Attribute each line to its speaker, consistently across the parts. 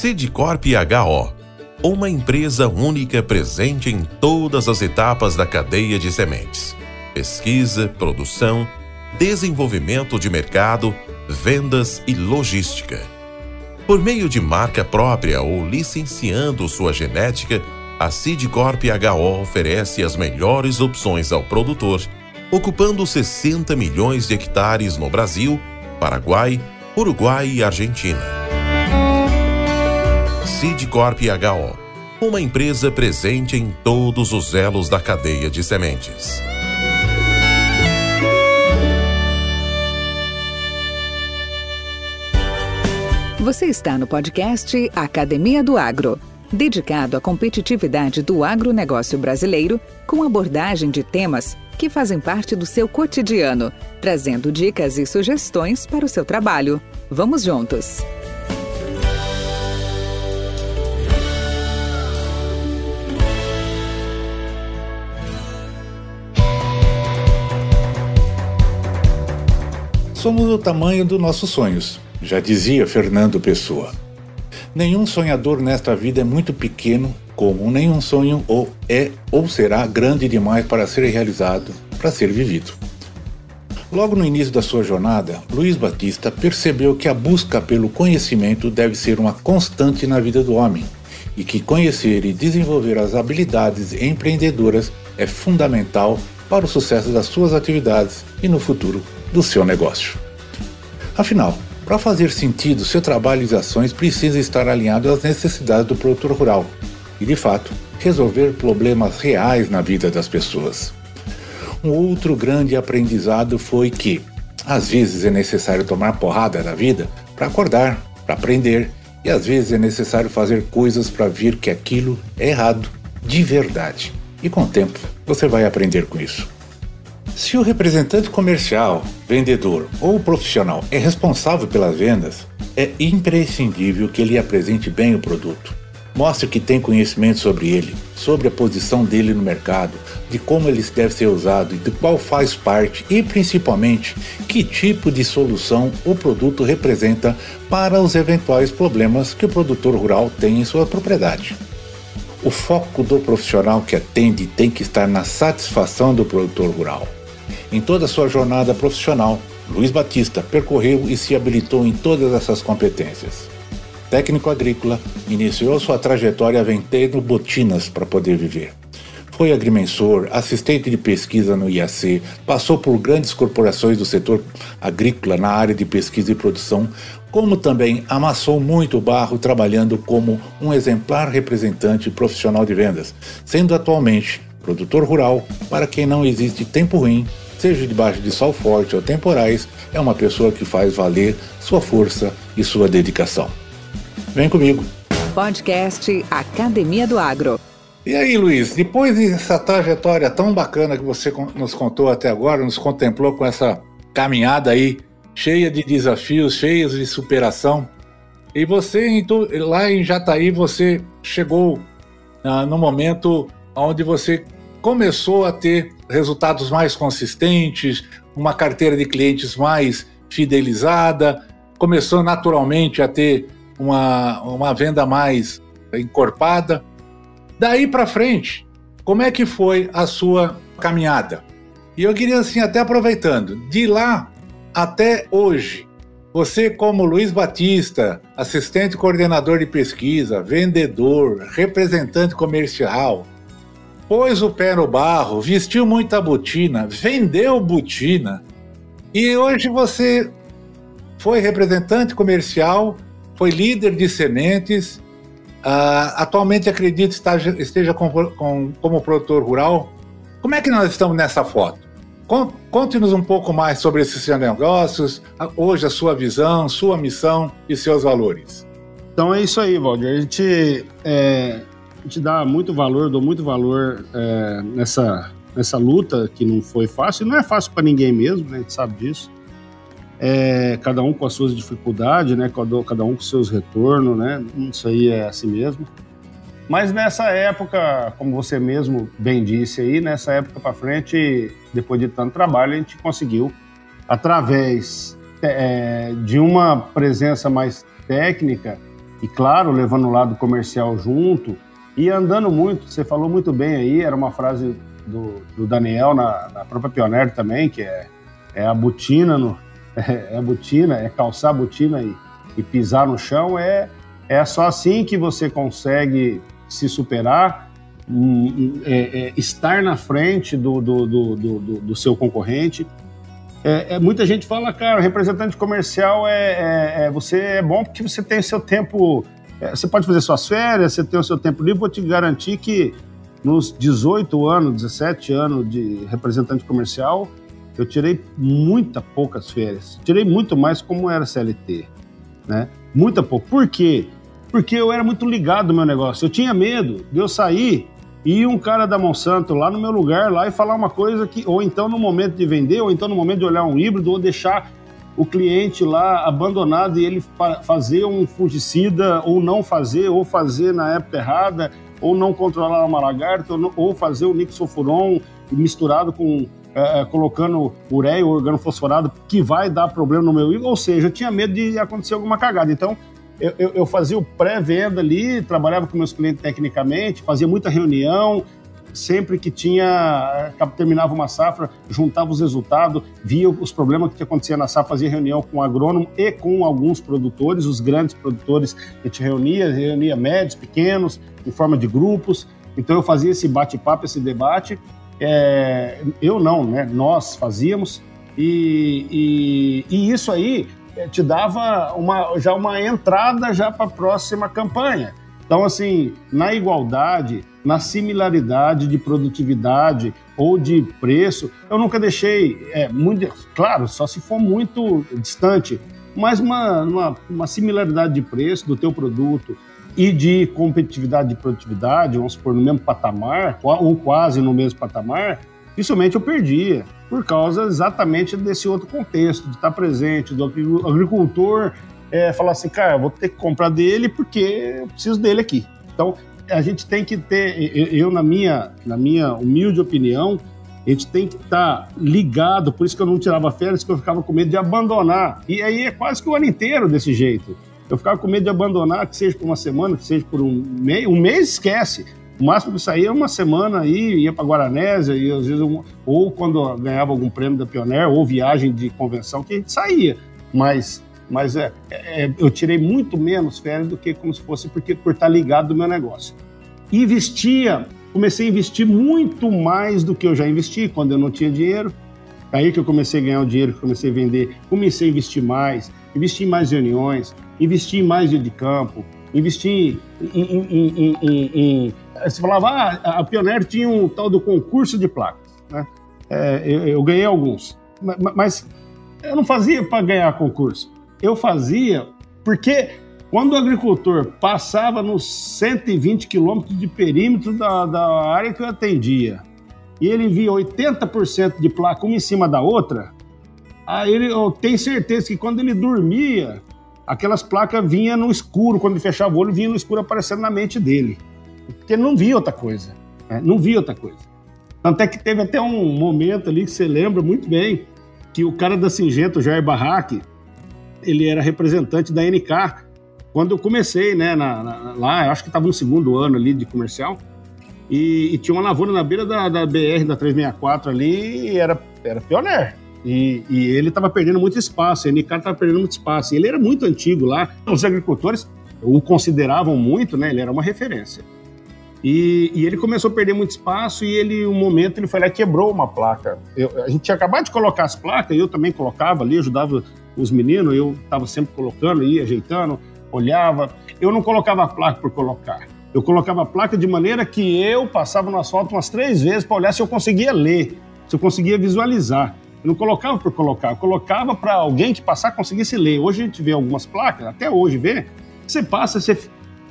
Speaker 1: Sidcorp HO, uma empresa única presente em todas as etapas da cadeia de sementes: pesquisa, produção, desenvolvimento de mercado, vendas e logística. Por meio de marca própria ou licenciando sua genética, a Sidcorp HO oferece as melhores opções ao produtor, ocupando 60 milhões de hectares no Brasil, Paraguai, Uruguai e Argentina. Sidcorp HO, uma empresa presente em todos os elos da cadeia de sementes.
Speaker 2: Você está no podcast Academia do Agro, dedicado à competitividade do agronegócio brasileiro, com abordagem de temas que fazem parte do seu cotidiano, trazendo dicas e sugestões para o seu trabalho. Vamos juntos!
Speaker 3: Somos o tamanho dos nossos sonhos, já dizia Fernando Pessoa. Nenhum sonhador nesta vida é muito pequeno, como nenhum sonho ou será grande demais para ser realizado, para ser vivido. Logo no início da sua jornada, Luiz Batista percebeu que a busca pelo conhecimento deve ser uma constante na vida do homem e que conhecer e desenvolver as habilidades empreendedoras é fundamental para o sucesso das suas atividades e no futuro do seu negócio. Afinal, para fazer sentido, seu trabalho e ações precisa estar alinhado às necessidades do produtor rural e, de fato, resolver problemas reais na vida das pessoas. Um outro grande aprendizado foi que, às vezes, é necessário tomar porrada da vida para acordar, para aprender, e às vezes é necessário fazer coisas para ver que aquilo é errado, de verdade. E com o tempo, você vai aprender com isso. Se o representante comercial, vendedor ou profissional é responsável pelas vendas, é imprescindível que ele apresente bem o produto. Mostre que tem conhecimento sobre ele, sobre a posição dele no mercado, de como ele deve ser usado e de qual faz parte e, principalmente, que tipo de solução o produto representa para os eventuais problemas que o produtor rural tem em sua propriedade. O foco do profissional que atende tem que estar na satisfação do produtor rural. Em toda a sua jornada profissional, Luiz Batista percorreu e se habilitou em todas essas competências. Técnico agrícola, iniciou sua trajetória vendendo botinas para poder viver. Foi agrimensor, assistente de pesquisa no IAC, passou por grandes corporações do setor agrícola na área de pesquisa e produção, como também amassou muito barro trabalhando como um exemplar representante profissional de vendas, sendo atualmente produtor rural. Para quem não existe tempo ruim, seja debaixo de sol forte ou temporais, é uma pessoa que faz valer sua força e sua dedicação. Vem comigo.
Speaker 2: Podcast Academia do Agro.
Speaker 3: E aí, Luiz, depois dessa trajetória tão bacana que você nos contou até agora, nos contemplou com essa caminhada aí, cheia de desafios, cheia de superação, e você, lá em Jataí, você chegou no momento onde você começou a ter resultados mais consistentes, uma carteira de clientes mais fidelizada, começou naturalmente a ter uma venda mais encorpada. Daí para frente, como é que foi a sua caminhada? E eu queria, assim, até aproveitando, de lá até hoje, você como Luiz Batista, assistente coordenador de pesquisa, vendedor, representante comercial, pôs o pé no barro, vestiu muita botina, vendeu botina, e hoje você foi representante comercial, foi líder de sementes, atualmente acredito esteja como produtor rural. Como é que nós estamos nessa foto? Conte-nos um pouco mais sobre esses seus negócios, hoje a sua visão, sua missão e seus valores.
Speaker 4: Então é isso aí, Valdir. A gente dá muito valor, dou muito valor nessa luta que não foi fácil. Não é fácil para ninguém mesmo, né? A gente sabe disso. Cada um com as suas dificuldades, né? Cada um com seus retornos, né? Isso aí é assim mesmo. Mas nessa época, como você mesmo bem disse aí, nessa época para frente, depois de tanto trabalho, a gente conseguiu, através de uma presença mais técnica, e claro, levando o lado comercial junto e andando muito. Você falou muito bem aí, era uma frase do Daniel na própria Pioneer também, que é a botina, é calçar a botina e pisar no chão, é só assim que você consegue se superar, estar na frente do seu concorrente. Muita gente fala, cara, representante comercial você é bom porque você tem seu tempo, você pode fazer suas férias, você tem o seu tempo livre. Vou te garantir que nos 18 anos, 17 anos de representante comercial, eu tirei poucas férias. Tirei muito mais como era CLT, né? Muito pouco. Por quê? Porque eu era muito ligado no meu negócio. Eu tinha medo de eu sair e um cara da Monsanto lá no meu lugar lá e falar uma coisa que, ou então no momento de vender, ou então no momento de olhar um híbrido, ou deixar o cliente lá abandonado e ele fazer um fungicida, ou não fazer, ou fazer na época errada, ou não controlar uma lagarta, ou fazer o nixofuron misturado com colocando ureia ou organofosforado, que vai dar problema no meu híbrido. Ou seja, eu tinha medo de acontecer alguma cagada. Então, eu fazia o pré-venda ali, trabalhava com meus clientes tecnicamente, fazia muita reunião, sempre que terminava uma safra, juntava os resultados, via os problemas que acontecia na safra, fazia reunião com o agrônomo e com alguns produtores, os grandes produtores que a gente reunia médios, pequenos, em forma de grupos. Então eu fazia esse bate-papo, esse debate. Eu não, né? Nós fazíamos, e isso aí te dava já uma entrada já para a próxima campanha. Então, assim, na igualdade, na similaridade de produtividade ou de preço, eu nunca deixei, claro, só se for muito distante, mas uma similaridade de preço do teu produto e de competitividade de produtividade, vamos supor, no mesmo patamar, ou quase no mesmo patamar, dificilmente eu perdia, por causa exatamente desse outro contexto, de estar presente, do agricultor falar assim, cara, vou ter que comprar dele porque eu preciso dele aqui. Então, a gente tem que ter, na minha humilde opinião, a gente tem que estar ligado, por isso que eu não tirava férias, que eu ficava com medo de abandonar. E aí é quase que o ano inteiro desse jeito. Eu ficava com medo de abandonar, que seja por uma semana, que seja por um mês esquece. O máximo que saía é uma semana aí, ia para Guaranésia, e às vezes ou quando ganhava algum prêmio da Pioneer, ou viagem de convenção, que a gente saía. Mas eu tirei muito menos férias do que como se fosse por estar ligado do meu negócio. Comecei a investir muito mais do que eu já investi quando eu não tinha dinheiro. Aí que eu comecei a ganhar o dinheiro, que comecei a vender, comecei a investir em mais reuniões, investi em mais dia de campo, investi em você falava, a Pioneer tinha um tal do concurso de placas, né? Eu ganhei alguns, mas eu não fazia para ganhar concurso, eu fazia porque quando o agricultor passava nos 120 quilômetros de perímetro da área que eu atendia, e ele via 80% de placa uma em cima da outra, aí eu tenho certeza que quando ele dormia, aquelas placas vinham no escuro, quando ele fechava o olho, vinha no escuro aparecendo na mente dele. Porque ele não via outra coisa. Não via outra coisa. Tanto é que teve até um momento ali que você lembra muito bem, que o cara da Singenta, o Jair Barraque, ele era representante da NK. Quando eu comecei, né, lá, eu acho que estava no segundo ano ali de comercial, e tinha uma lavoura na beira da BR, da 364 ali, e era Pioneer. E ele estava perdendo muito espaço, a NK estava perdendo muito espaço. E ele era muito antigo lá. Os agricultores o consideravam muito, né? Ele era uma referência. E ele começou a perder muito espaço e um momento ele foi lá e quebrou uma placa. A gente tinha acabado de colocar as placas, eu também colocava ali, ajudava os meninos, eu estava sempre colocando, ia ajeitando, olhava. Eu não colocava a placa por colocar. Eu colocava a placa de maneira que eu passava no asfalto umas 3 vezes para olhar se eu conseguia ler, se eu conseguia visualizar. Eu não colocava por colocar, eu colocava para alguém que passar conseguisse ler. Hoje a gente vê algumas placas, até hoje vê, você passa, você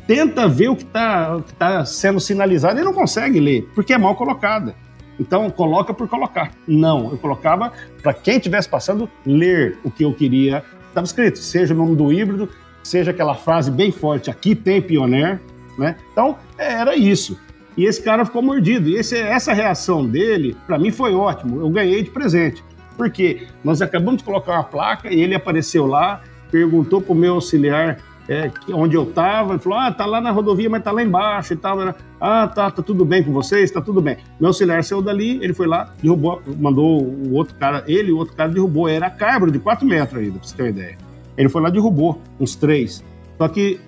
Speaker 4: tenta ver o que tá sendo sinalizado e não consegue ler, porque é mal colocada. Então, coloca por colocar. Não, eu colocava para quem estivesse passando ler o que eu queria. Estava escrito, seja o nome do híbrido, seja aquela frase bem forte, aqui tem Pioneer, né? Então, era isso. E esse cara ficou mordido. E essa reação dele, para mim, foi ótimo. Eu ganhei de presente. Porque nós acabamos de colocar uma placa e ele apareceu lá, perguntou para o meu auxiliar onde eu estava. Ele falou, tá lá na rodovia, mas tá lá embaixo e tal. Tá tudo bem com vocês? Tá tudo bem. Meu auxiliar saiu dali, ele foi lá, derrubou, mandou o outro cara, ele e o outro cara derrubou. Era carburo de 4 metros ainda, pra você ter uma ideia. Ele foi lá e derrubou uns 3. Só que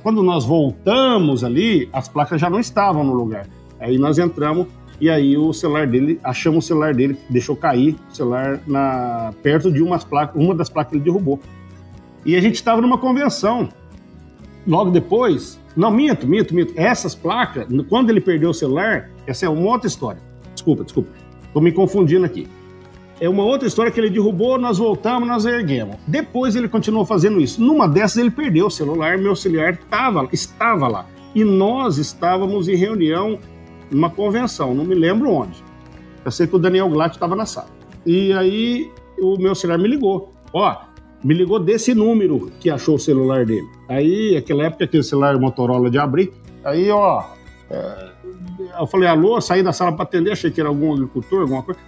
Speaker 4: quando nós voltamos ali, as placas já não estavam no lugar. Aí nós entramos e aí o celular dele, achamos o celular dele, deixou cair o celular perto de uma das placas que ele derrubou. E a gente estava numa convenção. Logo depois... Não, minto. Essas placas, quando ele perdeu o celular, essa é uma outra história. Desculpa. Estou me confundindo aqui. É uma outra história que ele derrubou, nós voltamos, nós erguemos. Depois ele continuou fazendo isso. Numa dessas ele perdeu o celular, meu auxiliar estava lá. E nós estávamos em reunião, numa convenção, não me lembro onde. Eu sei que o Daniel Glatt estava na sala. E aí o meu auxiliar me ligou. Me ligou desse número que achou o celular dele. Aí, naquela época, aquele celular Motorola de abrir. Aí, eu falei, alô, saí da sala para atender, achei que era algum agricultor, alguma coisa.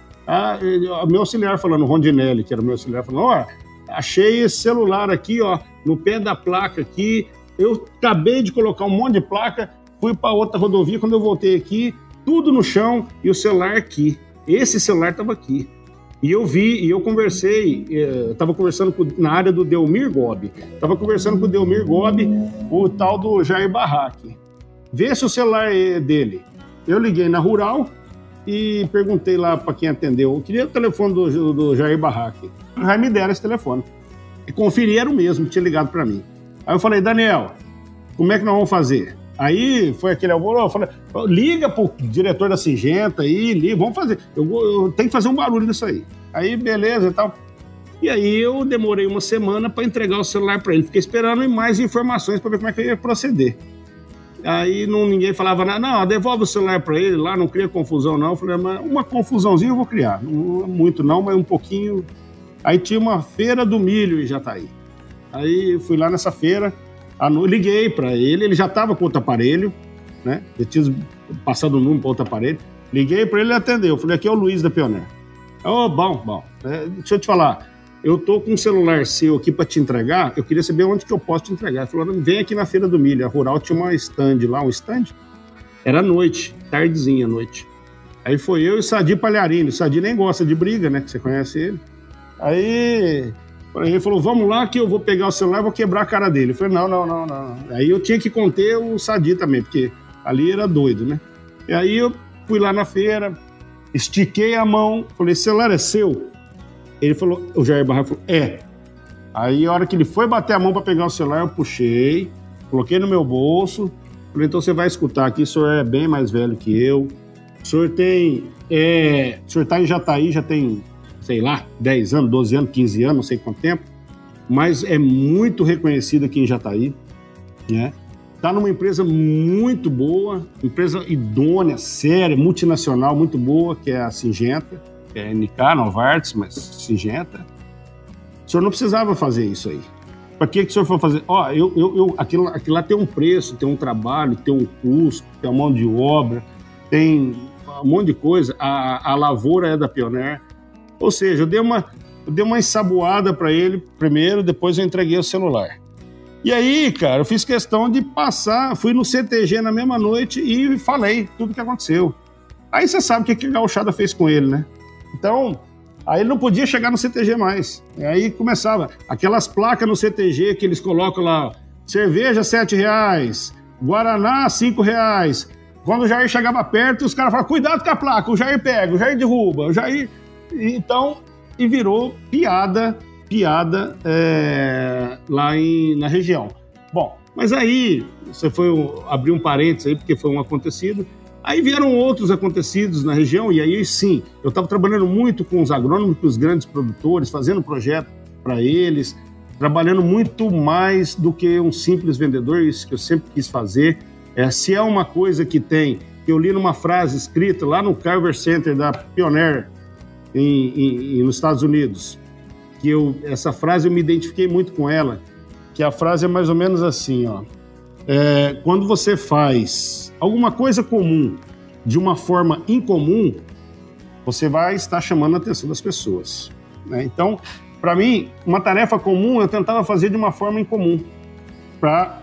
Speaker 4: Meu auxiliar falando, Rondinelli, que era meu auxiliar, falando, achei esse celular aqui, no pé da placa aqui. Eu acabei de colocar um monte de placa, fui para outra rodovia, quando eu voltei aqui, tudo no chão e o celular aqui. Esse celular estava aqui. E eu vi, e eu conversei, estava conversando na área do Delmir Gobi, estava conversando com o Delmir Gobi, o tal do Jair Barraque. Vê se o celular é dele. Eu liguei na Rural e perguntei lá para quem atendeu, eu queria o telefone do Jair Barraque. Aí me deram esse telefone. E conferi, era o mesmo que tinha ligado para mim. Aí eu falei, Daniel, como é que nós vamos fazer? Aí foi aquele alvoroço, eu falei, liga pro diretor da Singenta aí, vamos fazer. Eu tenho que fazer um barulho nisso aí. Aí, beleza e tal. E aí eu demorei uma semana para entregar o celular para ele. Fiquei esperando mais informações para ver como é que eu ia proceder. Aí ninguém falava nada, não, devolve o celular para ele lá, não cria confusão não. Eu falei, mas uma confusãozinha eu vou criar. Não muito não, mas um pouquinho. Aí tinha uma feira do milho em Jataí. Aí eu fui lá nessa feira. Liguei para ele já estava com outro aparelho, né? Eu tinha passado o número para outro aparelho. Liguei para ele, ele atendeu. Eu falei, aqui é o Luiz da Pioneer. Bom. Deixa eu te falar, eu tô com um celular seu aqui para te entregar, eu queria saber onde que eu posso te entregar. Ele falou, vem aqui na Feira do Milho. A Rural tinha uma stand lá, um stand. Era noite, tardezinha à noite. Aí foi eu e o Sadi Palharini. O Sadi nem gosta de briga, né? Que você conhece ele. Aí ele falou, vamos lá que eu vou pegar o celular e vou quebrar a cara dele. Eu falei, não. Aí eu tinha que conter o Sadi também, porque ali era doido, né? E aí eu fui lá na feira, estiquei a mão, falei, esse celular é seu? Ele falou, o Jair Barraque falou, é. Aí a hora que ele foi bater a mão para pegar o celular, eu puxei, coloquei no meu bolso, falei, então você vai escutar aqui, o senhor é bem mais velho que eu, o senhor tá em Jataí, já tem... sei lá, 10 anos, 12 anos, 15 anos, não sei quanto tempo, mas é muito reconhecido aqui em Jataí, né? Está numa empresa muito boa, empresa idônea, séria, multinacional, muito boa, que é a Singenta, que é a NK, Novartis, mas Singenta. O senhor não precisava fazer isso aí. Para que o senhor for fazer? Aquilo lá tem um preço, tem um trabalho, tem um custo, tem uma mão de obra, tem um monte de coisa. A lavoura é da Pioneer. Ou seja, eu dei uma ensaboada para ele primeiro, depois eu entreguei o celular. E aí, cara, eu fiz questão de passar, fui no CTG na mesma noite e falei tudo o que aconteceu. Aí você sabe o que a gauchada fez com ele, né? Então, aí ele não podia chegar no CTG mais. E aí começava aquelas placas no CTG que eles colocam lá, cerveja R$7, Guaraná R$5. Quando o Jair chegava perto, os caras falavam, cuidado com a placa, o Jair pega, o Jair derruba, o Jair... Então, e virou piada lá na região. Bom, mas aí, você foi abrir um parênteses aí, porque foi um acontecido. Aí vieram outros acontecidos na região, e aí sim, eu estava trabalhando muito com os agrônomos, com os grandes produtores, fazendo projeto para eles, trabalhando muito mais do que um simples vendedor, isso que eu sempre quis fazer. Se é uma coisa que eu li numa frase escrita lá no Carver Center da Pioneer, nos Estados Unidos, que essa frase eu me identifiquei muito com ela, que a frase é mais ou menos assim, quando você faz alguma coisa comum de uma forma incomum, você vai estar chamando a atenção das pessoas, né? Então, para mim, uma tarefa comum eu tentava fazer de uma forma incomum. para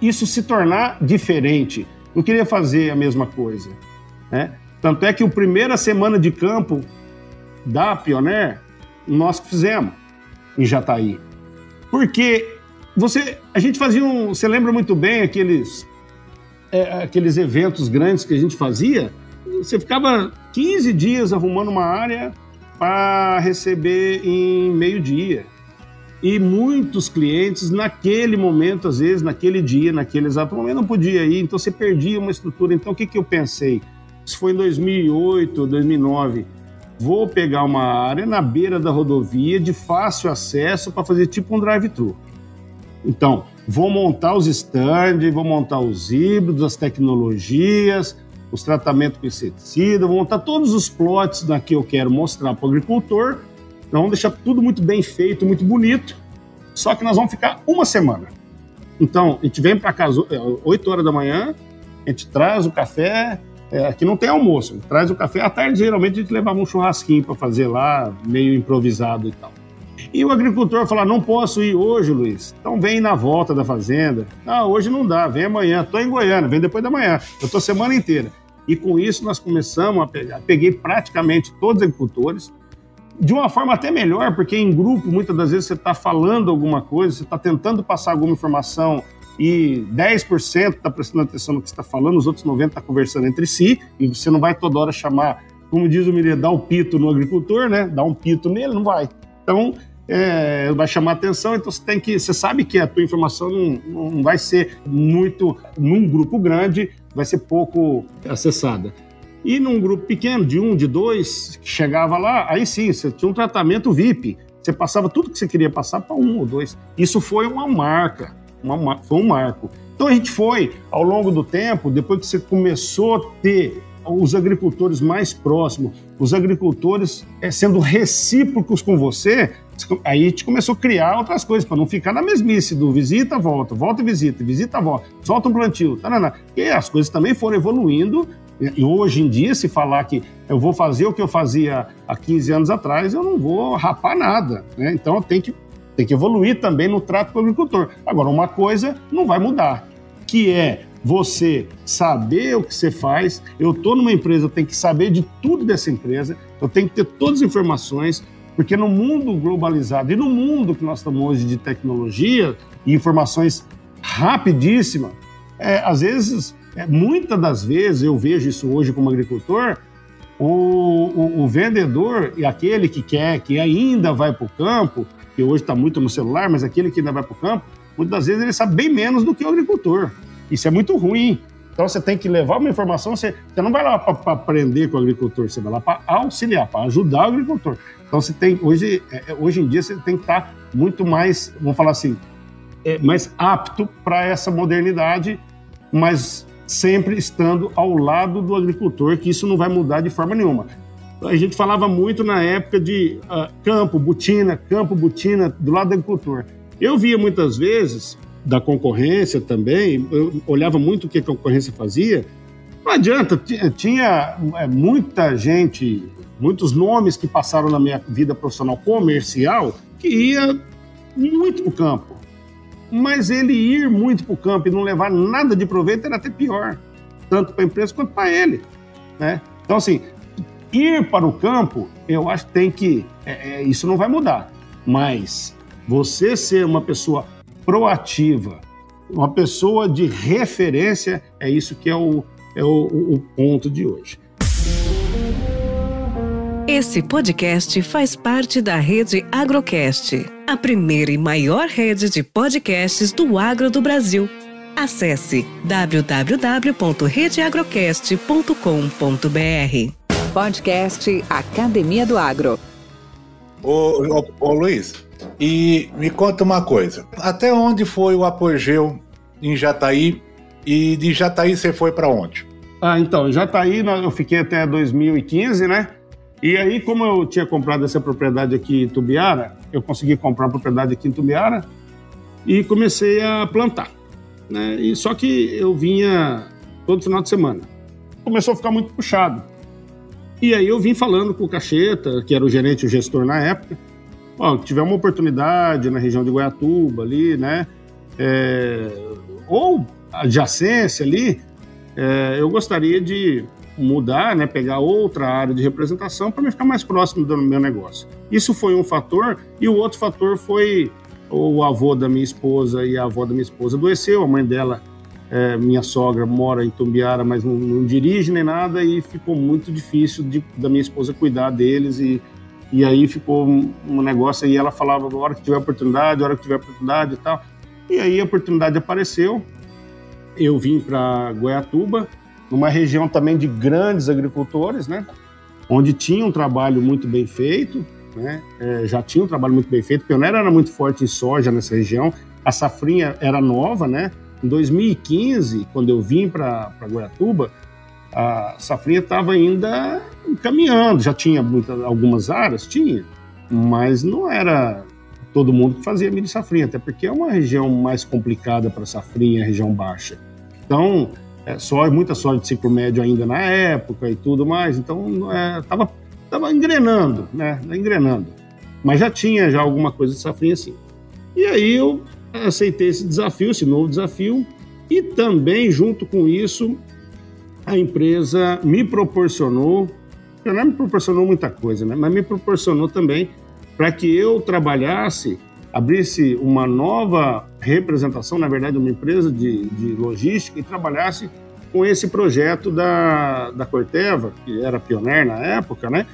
Speaker 4: isso se tornar diferente. Não queria fazer a mesma coisa, né? Tanto é que a primeira semana de campo da Pioneer, nós fizemos em Jataí. Porque a gente fazia você lembra muito bem aqueles eventos grandes que a gente fazia? Você ficava 15 dias arrumando uma área para receber em meio-dia. E muitos clientes, naquele momento, às vezes, naquele dia, naquele exato momento, não podia ir, então você perdia uma estrutura. Então, o que eu pensei? Isso foi em 2008, 2009. Vou pegar uma área na beira da rodovia, de fácil acesso, para fazer tipo um drive-thru. Então, vou montar os stands, vou montar os híbridos, as tecnologias, os tratamentos com inseticida, vou montar todos os plots que eu quero mostrar para o agricultor. Nós vamos deixar tudo muito bem feito, muito bonito, só que nós vamos ficar uma semana. Então, a gente vem para casa 8 horas da manhã, a gente traz o café, aqui não tem almoço, a gente traz o café, à tarde geralmente a gente levava um churrasquinho para fazer lá, meio improvisado e tal. E o agricultor fala, não posso ir hoje, Luiz, então vem na volta da fazenda. Ah, hoje não dá, vem amanhã, estou em Goiânia, vem depois da manhã, eu estou a semana inteira. E com isso nós começamos a peguei praticamente todos os agricultores, de uma forma até melhor, porque em grupo, muitas das vezes, você está falando alguma coisa, você está tentando passar alguma informação e 10% está prestando atenção no que você está falando, os outros 90% estão conversando entre si, e você não vai toda hora chamar, como diz o Mineiro, dar o pito no agricultor, né? Dar um pito nele, não vai. Então, vai chamar atenção, então você sabe que a tua informação não vai ser muito, num grupo grande, vai ser pouco acessada. E num grupo pequeno, de 1, de 2, que chegava lá, aí sim, você tinha um tratamento VIP. Você passava tudo que você queria passar para 1 ou 2. Isso foi uma marca, foi um marco. Então a gente foi, ao longo do tempo, depois que você começou a ter os agricultores mais próximos, os agricultores sendo recíprocos com você, aí a gente começou a criar outras coisas, para não ficar na mesmice do visita, volta, volta, visita, volta, solta um plantio, tarana. E as coisas também foram evoluindo. E hoje em dia, se falar que eu vou fazer o que eu fazia há 15 anos atrás, eu não vou rapar nada, né? Então, tem que evoluir também no trato com o agricultor. Agora, uma coisa não vai mudar, que é você saber o que você faz. Eu estou numa empresa, eu tenho que saber de tudo dessa empresa, eu tenho que ter todas as informações, porque no mundo globalizado e no mundo que nós estamos hoje de tecnologia e informações rapidíssimas, às vezes... muitas das vezes, eu vejo isso hoje como agricultor, o vendedor e aquele que ainda vai para o campo, que hoje está muito no celular, mas aquele que ainda vai para o campo, muitas das vezes ele sabe bem menos do que o agricultor. Isso é muito ruim. Então você tem que levar uma informação, você não vai lá para aprender com o agricultor, você vai lá para auxiliar, para ajudar o agricultor. Então você tem, hoje em dia você tem que estar muito mais, vamos falar assim, mais apto para essa modernidade, mas sempre estando ao lado do agricultor, que isso não vai mudar de forma nenhuma. A gente falava muito na época de campo, botina, do lado do agricultor. Eu via muitas vezes, da concorrência também, eu olhava muito o que a concorrência fazia, não adianta, tinha muita gente, muitos nomes que passaram na minha vida profissional comercial, que ia muito para o campo. Mas ele ir muito para o campo e não levar nada de proveito era até pior, tanto para a empresa quanto para ele, né? Então, assim, ir para o campo, eu acho que tem que... isso não vai mudar, mas você ser uma pessoa proativa, uma pessoa de referência, é isso que é o ponto de hoje.
Speaker 2: Esse podcast faz parte da rede Agrocast, a primeira e maior rede de podcasts do agro do Brasil. Acesse www.redeagrocast.com.br. Podcast Academia do Agro.
Speaker 3: Ô Luiz, e me conta uma coisa. Até onde foi o apogeu em Jataí? E de Jataí você foi para onde?
Speaker 4: Então, Jataí eu fiquei até 2015, né? E aí, como eu tinha comprado essa propriedade aqui em Tubiara, eu consegui comprar a propriedade aqui em Tubiara e comecei a plantar, né? E só que eu vinha todo final de semana. Começou a ficar muito puxado. E aí eu vim falando com o Cacheta, que era o gerente, o gestor na época, tiver uma oportunidade na região de Goiatuba ali, né? ou adjacência ali, eu gostaria de mudar, né, pegar outra área de representação para me ficar mais próximo do meu negócio. Isso foi um fator, e o outro fator foi o avô da minha esposa e a avó da minha esposa adoeceu, a mãe dela, minha sogra, mora em Tumbiara, mas não dirige nem nada, e ficou muito difícil da minha esposa cuidar deles, e aí ficou um negócio, e ela falava, a hora que tiver oportunidade, e tal. E aí a oportunidade apareceu, eu vim para Goiatuba, numa região também de grandes agricultores, né? Onde tinha um trabalho muito bem feito, né? Já tinha um trabalho muito bem feito. Pioneira era muito forte em soja nessa região, a safrinha era nova, né? Em 2015, quando eu vim para Goiatuba, a safrinha estava ainda caminhando, já tinha algumas áreas, mas não era todo mundo que fazia milho safrinha, até porque é uma região mais complicada para safrinha, região baixa. Então, muita soja de ciclo médio ainda na época e tudo mais, então estava engrenando, né? Engrenando. Mas já tinha alguma coisa de safrinha assim. E aí eu aceitei esse novo desafio, e também, junto com isso, a empresa me proporcionou, não me proporcionou muita coisa, né? Mas me proporcionou também para que eu abrisse uma nova representação, na verdade, uma empresa de logística, e trabalhasse com esse projeto da Corteva, que era Pioneer na época, né?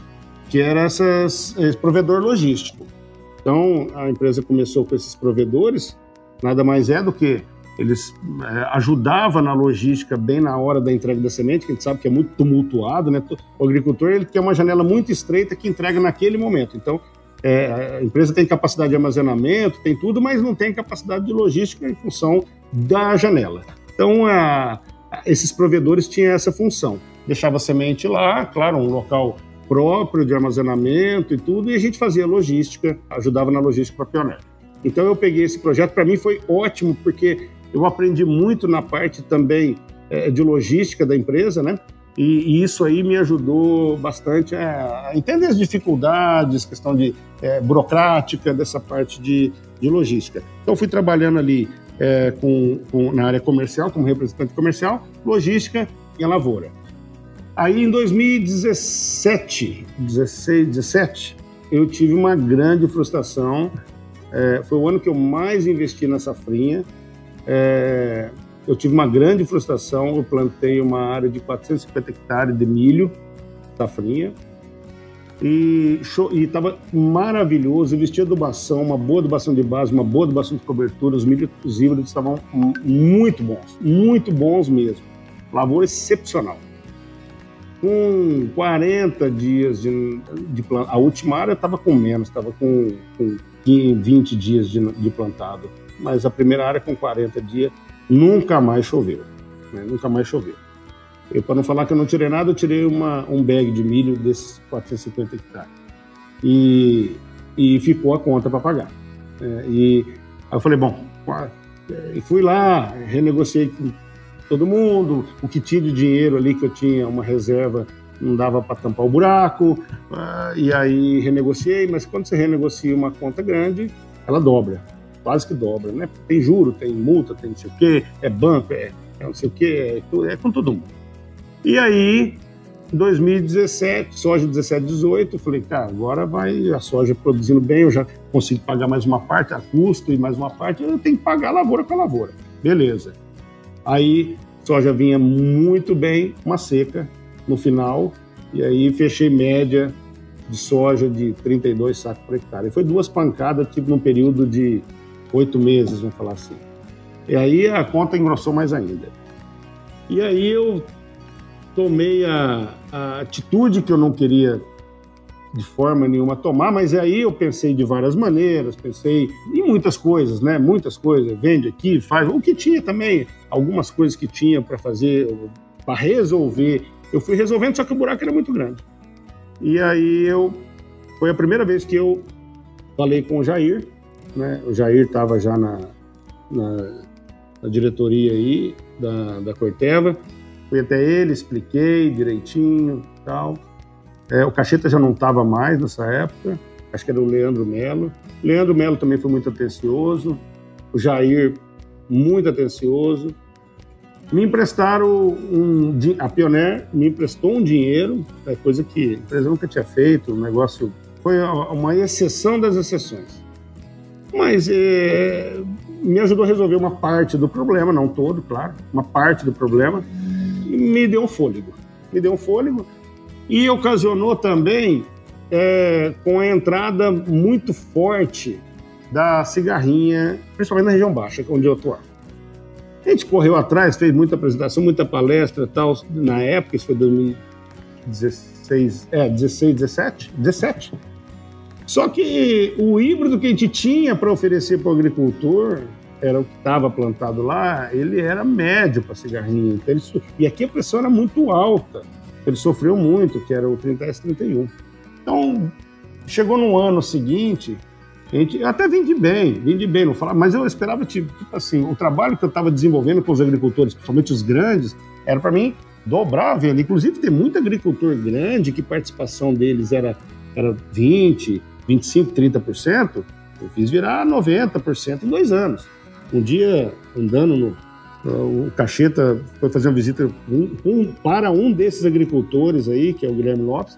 Speaker 4: Que era esse provedor logístico. Então, a empresa começou com esses provedores, nada mais é do que eles ajudavam na logística bem na hora da entrega da semente, que a gente sabe que é muito tumultuado, né? O agricultor, ele quer uma janela muito estreita que entrega naquele momento. Então, a empresa tem capacidade de armazenamento, tem tudo, mas não tem capacidade de logística em função da janela. Então, esses provedores tinham essa função. Deixava a semente lá, claro, um local próprio de armazenamento e tudo, e a gente fazia logística, ajudava na logística para a Pioneer. Então, eu peguei esse projeto, para mim foi ótimo, porque eu aprendi muito na parte também de logística da empresa, né? E isso aí me ajudou bastante a entender as dificuldades, questão de burocrática dessa parte de logística. Então, fui trabalhando ali na área comercial, como representante comercial, logística e a lavoura. Aí, em 2017, eu tive uma grande frustração. Foi o ano que eu mais investi na safrinha. Eu tive uma grande frustração, eu plantei uma área de 450 hectares de milho, safrinha, e estava maravilhoso, eu vestia adubação, uma boa adubação de base, uma boa adubação de cobertura, os híbridos estavam muito bons mesmo, lavoura excepcional. Com 40 dias de plantado, a última área estava com menos, estava com 20 dias de plantado, mas a primeira área com 40 dias, nunca mais choveu, né? Nunca mais choveu. Para não falar que eu não tirei nada, eu tirei um bag de milho desses 450 hectares. E ficou a conta para pagar. Aí eu falei, bom, e fui lá, renegociei com todo mundo, o que tinha de dinheiro ali que eu tinha, uma reserva, não dava para tampar o buraco, e aí renegociei, mas quando você renegocia uma conta grande, ela dobra. Quase que dobra, né? Tem juro, tem multa, tem não sei o quê, é banco, não sei o quê, é com todo mundo. E aí, em 2017, soja 17, 18, eu falei, cara, agora vai a soja produzindo bem, eu já consigo pagar mais uma parte, a custo e mais uma parte, eu tenho que pagar a lavoura com a lavoura. Beleza. Aí, soja vinha muito bem, uma seca no final, e aí fechei média de soja de 32 sacos por hectare. E foi 2 pancadas, tipo, num período de 8 meses, vamos falar assim. E aí a conta engrossou mais ainda. E aí eu tomei a atitude que eu não queria de forma nenhuma tomar, mas aí eu pensei de várias maneiras, pensei em muitas coisas, né? Muitas coisas, vende aqui, faz, o que tinha também, algumas coisas que tinha para fazer, para resolver. Eu fui resolvendo, só que o buraco era muito grande. E aí foi a primeira vez que eu falei com o Jair, né? O Jair estava já na diretoria aí da Corteva. Fui até ele, expliquei direitinho e tal. O Cacheta já não estava mais nessa época, acho que era o Leandro Melo. Leandro Melo também foi muito atencioso. O Jair muito atencioso. Me emprestaram a Pioneer me emprestou um dinheiro, coisa que a empresa nunca tinha feito, o negócio foi uma exceção das exceções. Mas me ajudou a resolver uma parte do problema, não todo, claro, uma parte do problema, e me deu um fôlego. E ocasionou também com a entrada muito forte da cigarrinha, principalmente na região baixa, onde eu atuava. A gente correu atrás, fez muita apresentação, muita palestra e tal, na época, isso foi 2016, 17. Só que o híbrido que a gente tinha para oferecer para o agricultor, era o que estava plantado lá, ele era médio para cigarrinha. Então e aqui a pressão era muito alta, ele sofreu muito, que era o 30S31. Então, chegou no ano seguinte, a gente até vendi bem, não falava, mas eu esperava, tipo assim, o trabalho que eu estava desenvolvendo com os agricultores, principalmente os grandes, era para mim dobrar a venda. Inclusive, tem muito agricultor grande que a participação deles era 20%, 25%, 30%, eu fiz virar 90% em 2 anos. Um dia, andando o Cacheta foi fazer uma visita para um desses agricultores aí, que é o Guilherme Lopes,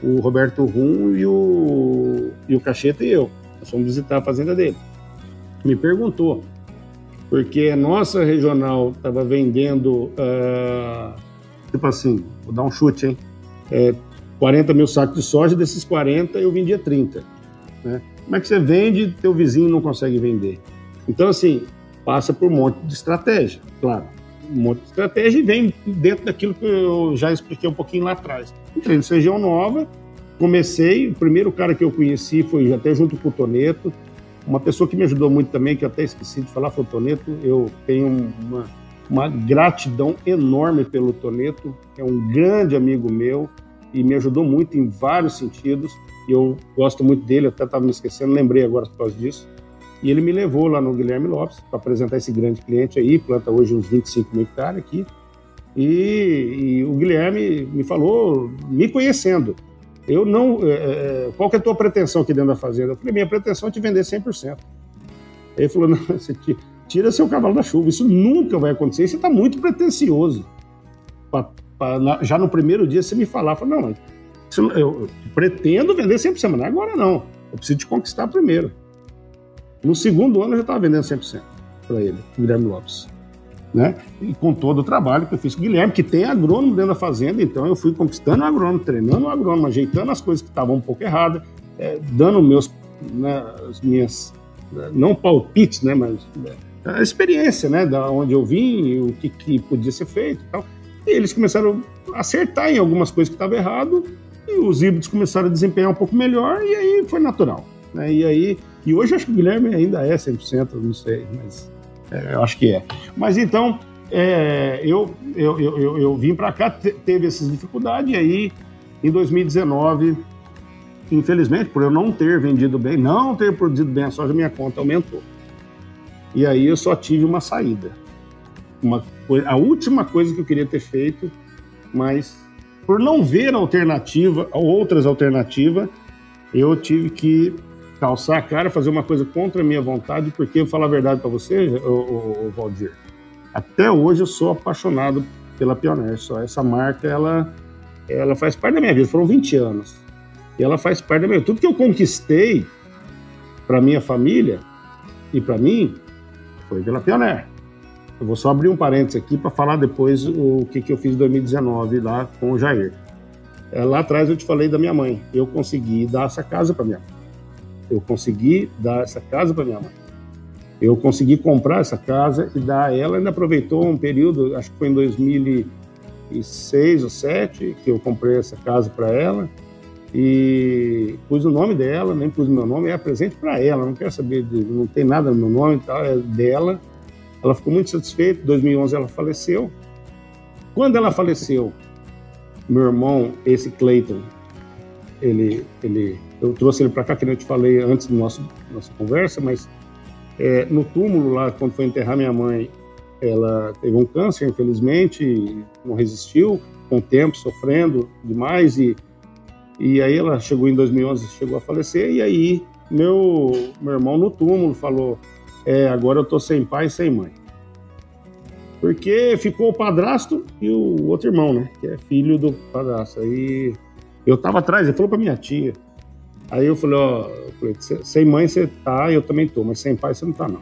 Speaker 4: o Roberto Rum e o Cacheta e eu. Nós fomos visitar a fazenda dele. Me perguntou, porque a nossa regional estava vendendo, tipo assim, vou dar um chute, hein? 40 mil sacos de soja, desses 40 eu vendia 30. Né? Como é que você vende e teu vizinho não consegue vender? Então, assim, passa por um monte de estratégia, claro. Um monte de estratégia e vem dentro daquilo que eu já expliquei um pouquinho lá atrás. Entrei nessa região nova, comecei, o primeiro cara que eu conheci foi até junto com o Toneto, uma pessoa que me ajudou muito também, que eu até esqueci de falar, foi o Toneto. Eu tenho uma gratidão enorme pelo Toneto, é um grande amigo meu e me ajudou muito em vários sentidos, e eu gosto muito dele, eu até estava me esquecendo, lembrei agora por causa disso. E ele me levou lá no Guilherme Lopes para apresentar esse grande cliente aí, planta hoje uns 25 mil hectares aqui. E o Guilherme me falou, me conhecendo, eu não, qual que é a tua pretensão aqui dentro da fazenda? Eu falei, minha pretensão é te vender 100%. Ele falou, não, você tira seu cavalo da chuva, isso nunca vai acontecer, você está muito pretencioso. Já no primeiro dia você me falar, falou, não, eu pretendo vender 100%, mas agora não, eu preciso te conquistar primeiro. No segundo ano eu já estava vendendo 100% para ele, o Guilherme Lopes. Né? E com todo o trabalho que eu fiz com o Guilherme, que tem agrônomo dentro da fazenda, então eu fui conquistando o agrônomo, treinando o agrônomo, ajeitando as coisas que estavam um pouco erradas, dando as minhas, não palpites, né, mas a experiência, né, da onde eu vim, o que podia ser feito e tal. E eles começaram a acertar em algumas coisas que estavam errado, e os híbridos começaram a desempenhar um pouco melhor, e aí foi natural. Né? E hoje eu acho que o Guilherme ainda é 100%, não sei, mas eu acho que é. Mas então, eu vim para cá, teve essas dificuldades, e aí, em 2019, infelizmente, por eu não ter vendido bem, não ter produzido bem a soja, minha conta aumentou. E aí eu só tive uma saída. A última coisa que eu queria ter feito, mas por não ver outras alternativas, eu tive que calçar a cara, fazer uma coisa contra a minha vontade, porque eu falo a verdade para você, o Valdir, até hoje eu sou apaixonado pela Pioneer. Só essa marca, ela faz parte da minha vida, foram 20 anos, e ela faz parte da minha vida. Tudo que eu conquistei para minha família e para mim foi pela Pioneer. Eu vou só abrir um parênteses aqui para falar depois o que eu fiz em 2019 lá com o Jair. Lá atrás eu te falei da minha mãe, eu consegui dar essa casa para minha mãe. Eu consegui dar essa casa para minha mãe. Eu consegui comprar essa casa e dar a ela. Ainda aproveitou um período, acho que foi em 2006 ou 2007, que eu comprei essa casa para ela. E pus o nome dela, nem pus o meu nome, é presente para ela. Não quero saber, não tem nada no meu nome, tá? É dela. Ela ficou muito satisfeita. Em 2011 ela faleceu. Quando ela faleceu, meu irmão, esse Clayton, eu trouxe ele para cá, que eu te falei antes da nossa conversa, mas no túmulo lá, quando foi enterrar minha mãe, ela teve um câncer, infelizmente, não resistiu, com o tempo, sofrendo demais, e aí ela chegou em 2011, chegou a falecer, e aí meu irmão no túmulo falou, agora eu tô sem pai e sem mãe. Porque ficou o padrasto e o outro irmão, né? Que é filho do padrasto. Aí eu tava atrás, ele falou pra minha tia. Aí eu falei, sem mãe você tá, eu também tô, mas sem pai você não tá, não.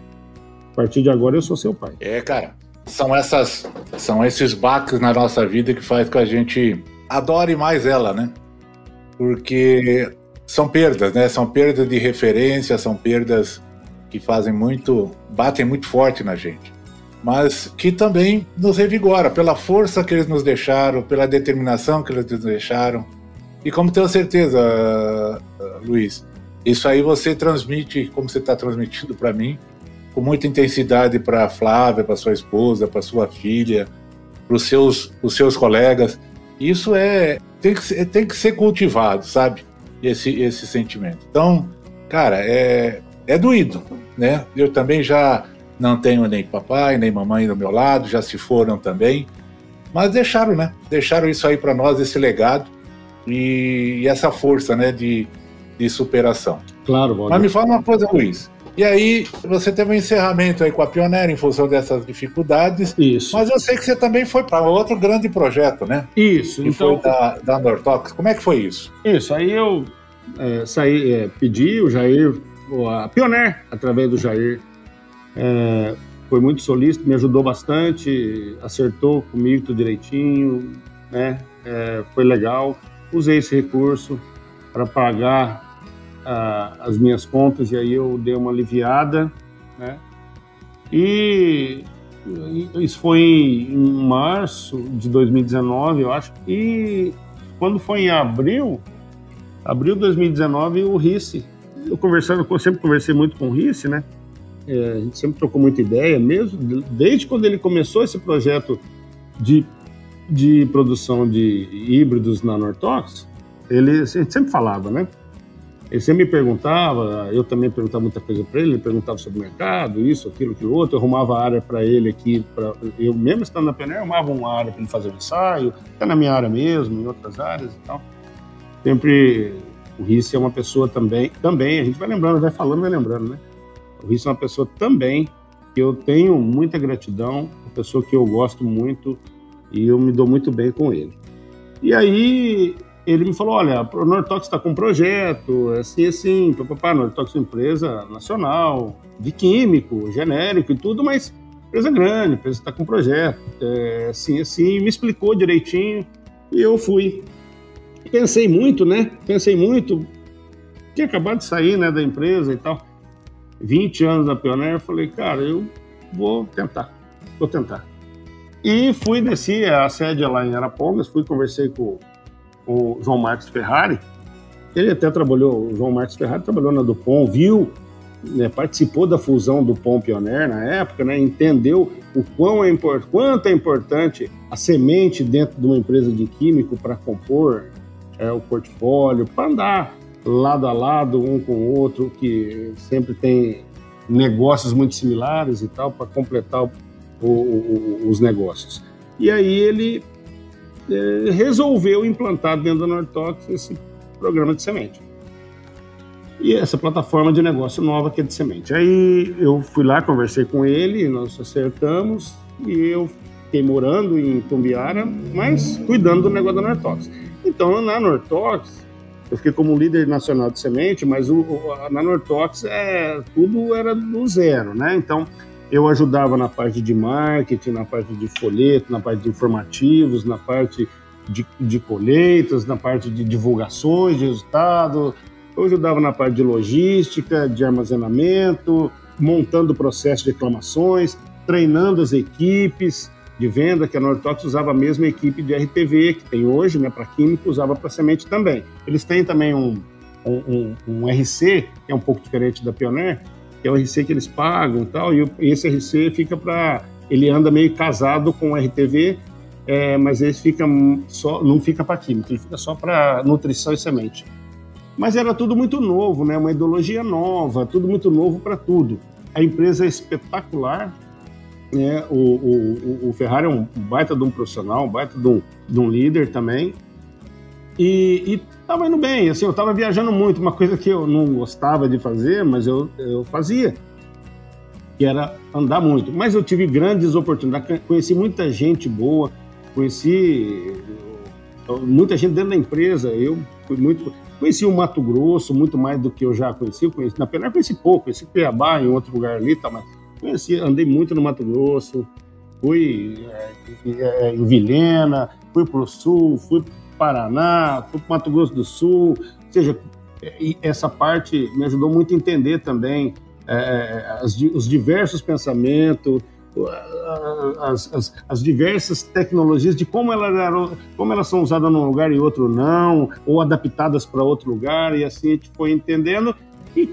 Speaker 4: A partir de agora eu sou seu pai.
Speaker 3: Cara, são esses baques na nossa vida que faz que a gente adore mais ela, né? Porque são perdas, né? São perdas de referência, são perdas que batem muito forte na gente. Mas que também nos revigora pela força que eles nos deixaram, pela determinação que eles nos deixaram. E como tenho certeza, Luiz, isso aí você transmite, como você está transmitindo para mim, com muita intensidade para a Flávia, para sua esposa, para sua filha, para os seus colegas. Isso tem que ser cultivado, sabe? Esse sentimento. Então, cara, é doído, né? Eu também já não tenho nem papai, nem mamãe do meu lado, já se foram também, mas deixaram, né? Deixaram isso aí para nós, esse legado e essa força, né, de superação.
Speaker 4: Claro, Valdir.
Speaker 3: Mas me fala uma coisa, Luiz. E aí, você teve um encerramento aí com a Pioneer em função dessas dificuldades.
Speaker 4: Isso.
Speaker 3: Mas eu sei que você também foi para outro grande projeto, né?
Speaker 4: Isso.
Speaker 3: Que então foi da Nortox. Como é que foi isso?
Speaker 4: Isso. Aí eu pedi o Jair, a Pioneer, através do Jair, foi muito solícito, me ajudou bastante, acertou comigo tudo direitinho, né? Foi legal. Usei esse recurso para pagar as minhas contas e aí eu dei uma aliviada, né? E isso foi em março de 2019, eu acho. E quando foi em abril de 2019, o Risse, eu sempre conversei muito com o Risse, né? A gente sempre trocou muita ideia, mesmo desde quando ele começou esse projeto de produção de híbridos na Nortox, a gente sempre falava, né? Ele sempre me perguntava, eu também perguntava muita coisa para ele perguntava sobre o mercado, isso, aquilo, outro, eu arrumava área para ele aqui, eu mesmo estando na Pioneer, arrumava uma área para ele fazer um ensaio, até na minha área mesmo, em outras áreas e tal. Sempre, o Risse é uma pessoa também, a gente vai lembrando, vai falando, vai lembrando, né? O Risse é uma pessoa também que eu tenho muita gratidão, uma pessoa que eu gosto muito e eu me dou muito bem com ele. E aí ele me falou, olha, a Nortox está com um projeto, assim, a Nortox é uma empresa nacional, de químico, genérico e tudo, mas empresa grande, empresa está com um projeto, assim, me explicou direitinho e eu fui. Pensei muito, tinha acabado de sair, né, da empresa e tal, 20 anos na Pioneer, eu falei, cara, eu vou tentar. E desci a sede lá em Arapongas, conversei com o João Marcos Ferrari, ele até o João Marcos Ferrari trabalhou na Dupont, viu, né, participou da fusão Dupont Pioneer na época, né, entendeu quanto é importante a semente dentro de uma empresa de químico para compor o portfólio, para andar lado a lado, um com o outro, que sempre tem negócios muito similares e tal, para completar os negócios. E aí ele resolveu implantar dentro da Nortox esse programa de semente. E essa plataforma de negócio nova que é de semente. Aí eu fui lá, conversei com ele, nós acertamos e eu fiquei morando em Tumbiara, mas cuidando do negócio da Nortox. Então, na Nortox, eu fiquei como líder nacional de semente, mas na Nortox tudo era do zero, né? Então, eu ajudava na parte de marketing, na parte de folheto, na parte de informativos, na parte de colheitas, na parte de divulgações de resultado. Eu ajudava na parte de logística, de armazenamento, montando o processo de reclamações, treinando as equipes de venda, que a Nortox usava a mesma equipe de RTV que tem hoje, né, para química, usava para semente também. Eles têm também um RC, que é um pouco diferente da Pioneer, que é o RC que eles pagam e tal, e esse RC fica ele anda meio casado com o RTV, mas ele não fica para química, ele fica só para nutrição e semente. Mas era tudo muito novo, né? Uma ideologia nova, tudo muito novo para tudo. A empresa é espetacular, né? O Ferrari é um baita de um profissional, um baita de um líder também. E estava indo bem, assim, eu estava viajando muito, uma coisa que eu não gostava de fazer, mas eu fazia. que era andar muito. Mas eu tive grandes oportunidades, conheci muita gente boa, conheci muita gente dentro da empresa. Eu conheci o Mato Grosso muito mais do que eu já conheci. Na verdade, conheci pouco, conheci Cuiabá em outro lugar ali, tá, mas andei muito no Mato Grosso, fui em Vilhena, fui para o Sul, fui para o Paraná, fui para o Mato Grosso do Sul. Ou seja, essa parte me ajudou muito a entender também os diversos pensamentos, as diversas tecnologias, de como elas são usadas num lugar e outro não, ou adaptadas para outro lugar, e assim a gente foi entendendo e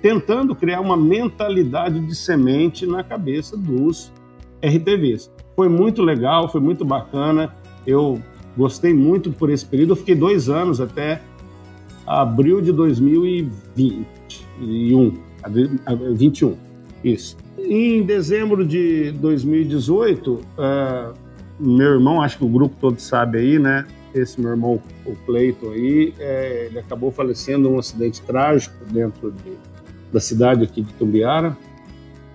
Speaker 4: tentando criar uma mentalidade de semente na cabeça dos RTVs. Foi muito legal, foi muito bacana, eu gostei muito por esse período. Eu fiquei 2 anos, até abril de 2021, isso. Em dezembro de 2018, meu irmão, acho que o grupo todo sabe aí, né? Esse meu irmão, o Cleiton aí, ele acabou falecendo num acidente trágico dentro da cidade aqui de Itumbiara.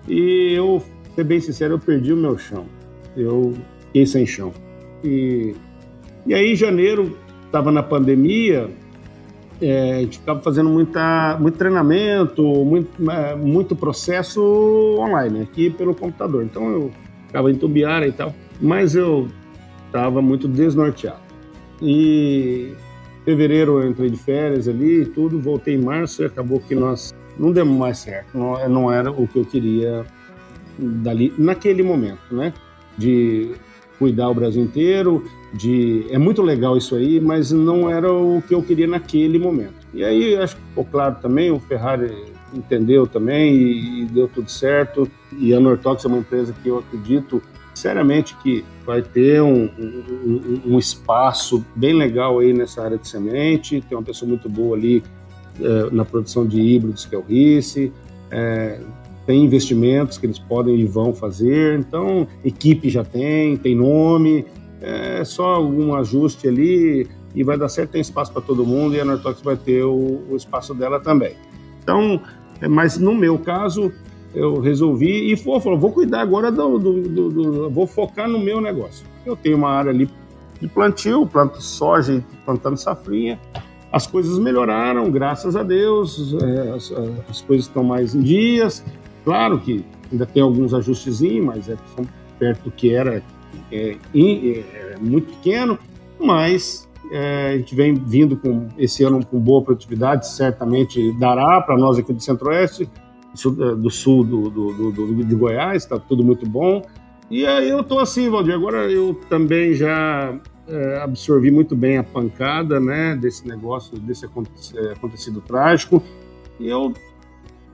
Speaker 4: E eu, pra ser bem sincero, eu perdi o meu chão. Eu fiquei sem chão. E aí, em janeiro, estava na pandemia, a gente ficava fazendo muito treinamento, muito processo online, aqui pelo computador. Então, eu ficava em Itumbiara e tal, mas eu estava muito desnorteado. E em fevereiro eu entrei de férias ali e tudo, voltei em março e acabou que nós não demos mais certo. Não era o que eu queria dali, naquele momento, né? De cuidar o Brasil inteiro, é muito legal isso aí, mas não era o que eu queria naquele momento. E aí, acho que ficou claro também, o Ferrari entendeu também e deu tudo certo. E a Nortox é uma empresa que eu acredito seriamente que vai ter um espaço bem legal aí nessa área de semente. Tem uma pessoa muito boa ali na produção de híbridos, que é o Rice. Tem investimentos que eles podem e vão fazer. Então, equipe já tem nome. É só algum ajuste ali e vai dar certo. Tem espaço para todo mundo e a Nortox vai ter o espaço dela também. Então, mas no meu caso, eu resolvi e falei, vou cuidar agora vou focar no meu negócio. Eu tenho uma área ali de plantio, planto soja e plantando safrinha. As coisas melhoraram, graças a Deus, as coisas estão mais em dias. Claro que ainda tem alguns ajustezinhos, mas são perto do que era, muito pequeno, mas a gente vem vindo esse ano com boa produtividade, certamente dará para nós aqui do Centro-Oeste, do Sul de Goiás, está tudo muito bom. E aí eu estou assim, Valdir, agora eu também já absorvi muito bem a pancada, né, desse negócio, desse acontecido trágico, e eu